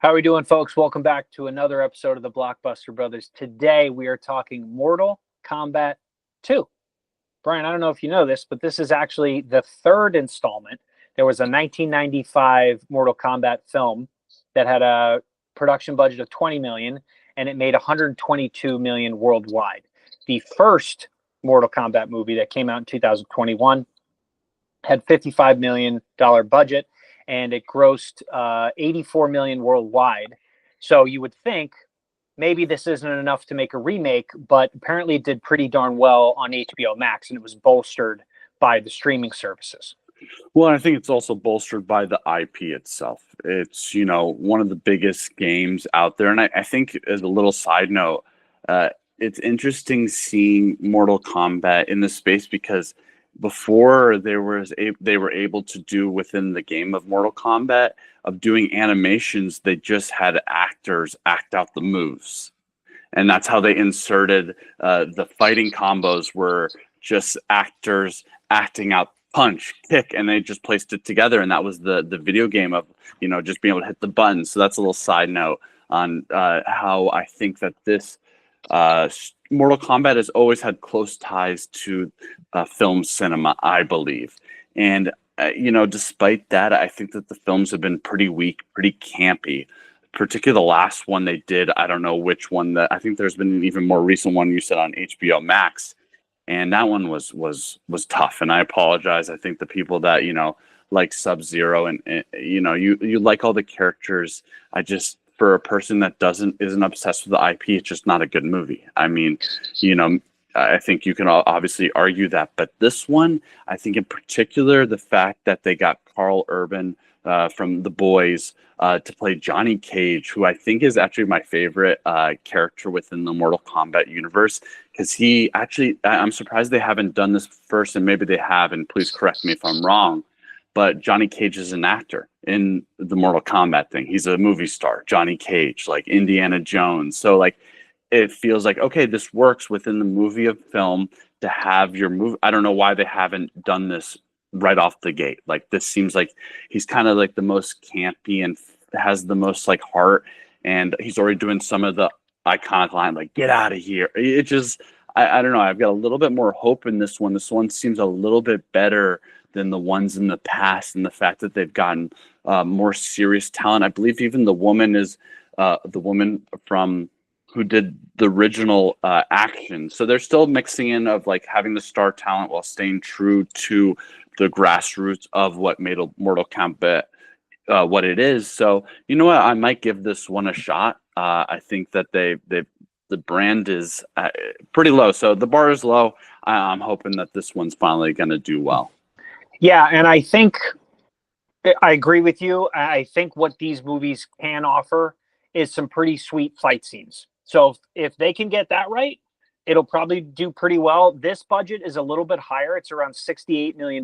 How are we doing, folks? Welcome back to another episode of the Blockbuster Brothers. Today we are talking Mortal Kombat 2. Brian, I don't know if you know this, but this is actually the third installment. There was a 1995 Mortal Kombat film that had a production budget of 20 million and it made 122 million worldwide. The first Mortal Kombat movie that came out in 2021 had $55 million budget and it grossed 84 million worldwide. So you would think maybe this isn't enough to make a remake, but apparently it did pretty darn well on HBO Max and it was bolstered by the streaming services. Well, I think it's also bolstered by the IP itself. It's, one of the biggest games out there. And I think, as a little side note, it's interesting seeing Mortal Kombat in this space because before they were able to do within the game of Mortal Kombat of doing animations, they just had actors act out the moves. And that's how they inserted the fighting combos were just actors acting out punch, kick, and they just placed it together. And that was the video game of, just being able to hit the buttons. So that's a little side note on how I think that this Mortal Kombat has always had close ties to film cinema, I believe. And, despite that, I think that the films have been pretty weak, pretty campy. Particularly the last one they did, I don't know which one. I think there's been an even more recent one you said on HBO Max. And that one was tough. And I apologize. I think the people that, like Sub-Zero and you like all the characters. For a person that isn't obsessed with the IP, it's just not a good movie. I mean, I think you can obviously argue that, but this one, I think in particular, the fact that they got Carl Urban from The Boys to play Johnny Cage, who I think is actually my favorite character within the Mortal Kombat universe, because I'm surprised they haven't done this first, and maybe they have, and please correct me if I'm wrong. But Johnny Cage is an actor in the Mortal Kombat thing. He's a movie star, Johnny Cage, like Indiana Jones. So like, it feels like, okay, this works within the movie of film to have your movie. I don't know why they haven't done this right off the gate. Like, this seems like he's kind of like the most campy and has the most like heart. And he's already doing some of the iconic line, like, get out of here. It just, I don't know. I've got a little bit more hope in this one. This one seems a little bit better than the ones in the past, and the fact that they've gotten more serious talent. I believe even the woman is the woman from who did the original action. So they're still mixing in of like having the star talent while staying true to the grassroots of what made Mortal Kombat what it is. So you know what? I might give this one a shot. I think that the brand is pretty low, so the bar is low. I'm hoping that this one's finally going to do well. Yeah, and I think I agree with you. I think what these movies can offer is some pretty sweet fight scenes. So if they can get that right, it'll probably do pretty well. This budget is a little bit higher. It's around $68 million.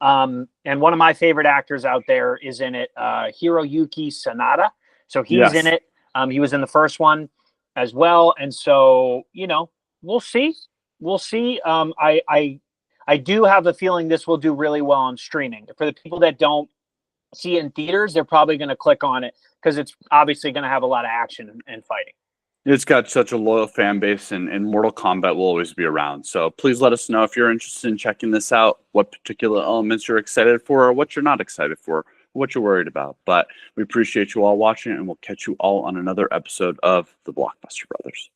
And one of my favorite actors out there is in it, Hiroyuki Sanada. So he's in it. He was in the first one as well. And so, we'll see. We'll see. I do have a feeling this will do really well on streaming. For the people that don't see it in theaters, they're probably going to click on it because it's obviously going to have a lot of action and fighting. It's got such a loyal fan base, and Mortal Kombat will always be around. So please let us know if you're interested in checking this out, what particular elements you're excited for, or what you're not excited for, what you're worried about. But we appreciate you all watching, and we'll catch you all on another episode of the Blockbuster Brothers.